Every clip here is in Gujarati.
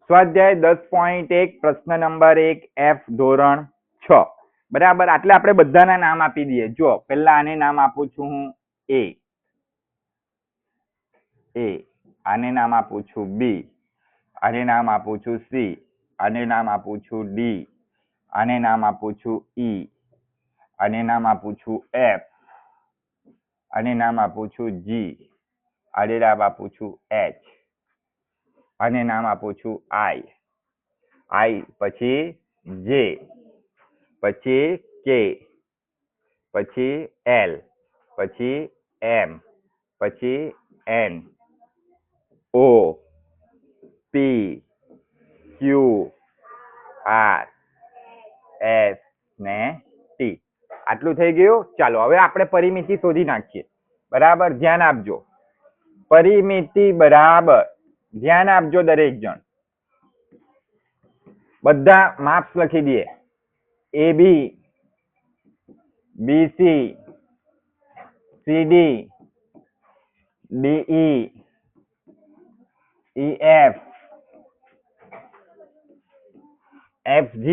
સ્વાધ્યાય 10.1 પ્રશ્ન નંબર 1 F ધોરણ 6 બરાબર. એટલે આપણે બધાના નામ આપી દઈએ. જો પહેલા આને નામ આપું છું હું A, આને નામ આપું છું B, આને નામ આપું છું C, આને નામ આપું છું D, આને નામ આપું છું E, આને નામ આપું છું F, આને નામ આપું છું G, આને નામ આપું છું H, આને નામ આપું છું I પછી J, પછી K, પછી L, પછી M, પછી N, O, P, Q, R, S ને T. આટલું થઈ ગયું. ચાલો હવે આપણે પરિમિતિ શોધી નાખીએ. બરાબર, ધ્યાન આપજો. પરિમિતિ બરાબર ધ્યાન આપજો દરેક જણ. બધા માર્ક્સ લખી દઈએ. AB, BC, CD, DE, EF, FG,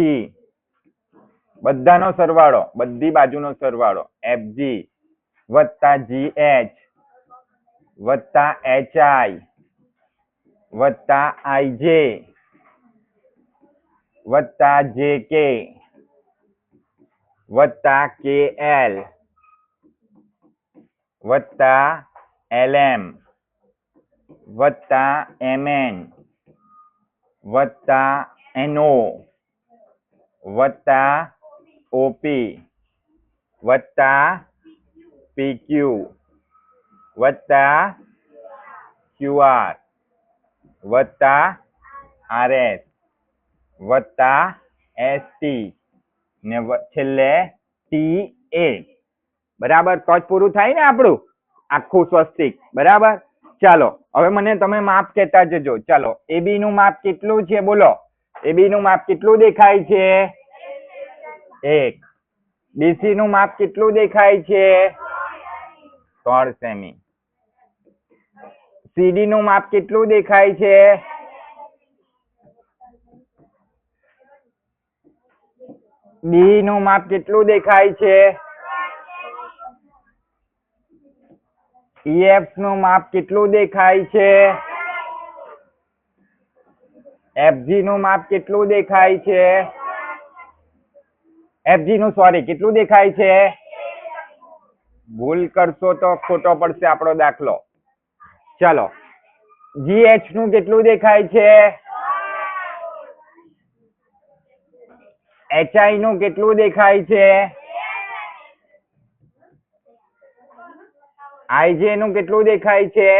બધાનો સરવાળો, બધી બાજુનો સરવાળો FG વત્તા GH વત્તા HI વત્તા IJ વત્તા JK વત્તા KL વત્તા LM વત્તા MN વત્તા NO વત્તા OP વત્તા PQ વત્તા QR વત્તા RS વત્તા ST ને છેલ્લે TA. બરાબર, તો જ પૂરું થાય ને આપણું આખું સ્વસ્તિક. બરાબર, ચાલો હવે મને તમે માપ કહેતા જજો. ચાલો, AB નું માપ કેટલું છે બોલો? AB નું માપ કેટલું દેખાય છે? 1. BC નું માપ કેટલું દેખાય છે? 3 સેમી. CD નું માપ કેટલું દેખાય છે? D નું માપ કેટલું દેખાય છે? EF નું માપ કેટલું દેખાય છે? FG નું માપ કેટલું દેખાય છે? FG નું સોરી કેટલું દેખાય છે? ભૂલ કરશો તો ખોટો પડશે આપણો દાખલો. ચાલો, GH નું કેટલું દેખાય છે? HI નું કેટલું દેખાય છે? IJ નું કેટલું દેખાય છે?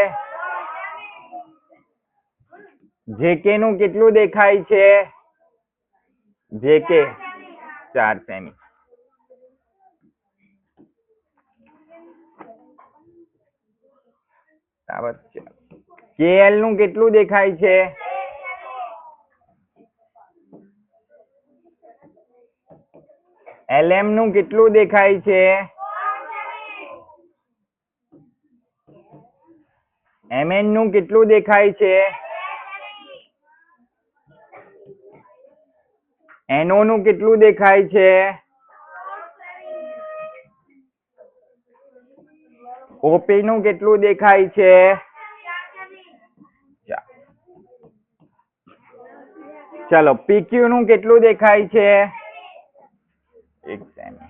JK નું કેટલું દેખાય છે? JK 4 semi. બરાબર, KL નું કેટલું દેખાય છે? LM નું કેટલું દેખાય છે? MN નું કેટલું દેખાય છે? NO નું કેટલું દેખાય છે? OP નું કેટલું દેખાય છે? ચાલો, PQ નું કેટલું દેખાય છે? 1 સેમી.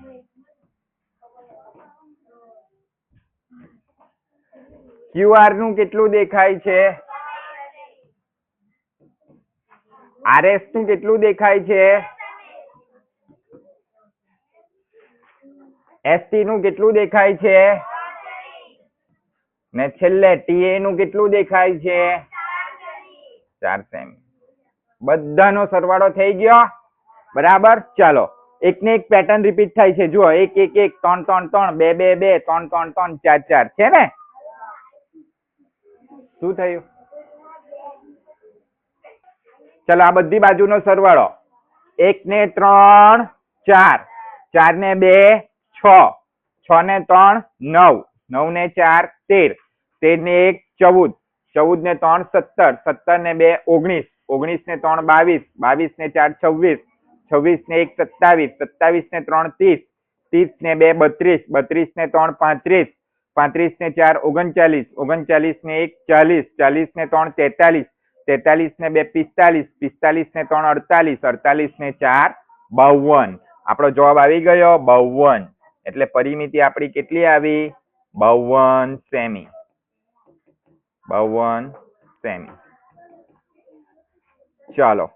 QR નું કેટલું દેખાય છે? RS નું કેટલું દેખાય છે? ST નું કેટલું દેખાય છે? ને છેલ્લે TA નું કેટલું દેખાય છે? 4 સેમી. બધાનો સરવાળો થઈ ગયો. બરાબર, ચાલો એક ને એક પેટર્ન રિપીટ થાય છે. જુઓ, 1 1 1 3 3 3 2 2 2 3 3 3 4 4 છે ને? શું થયું? ચાલો, આ બધી બાજુનો સરવાળો 1 ને 3 4, 4 ને 2 6, 6 ને 3 9, 9 ને 4 13, 13 ને 1 14, 14 ને 3 17, 17 ને 2 19, 19 ને 3 22, 22 ને 4 26, 26 ને 1 27, 27 ને 3 30, 30 ને 2 32, 32 ને 3 35, 35 ને 4 39, 39 ને 1 40, 40 ને 3 43, 43 ને 2 45, 45 ને 3 48, 48 ને 4 52. આપણો જવાબ આવી ગયો 52. એટલે પરિમિતિ આપણી કેટલી આવી? 52 સેમી. 52 સેમી. ચાલો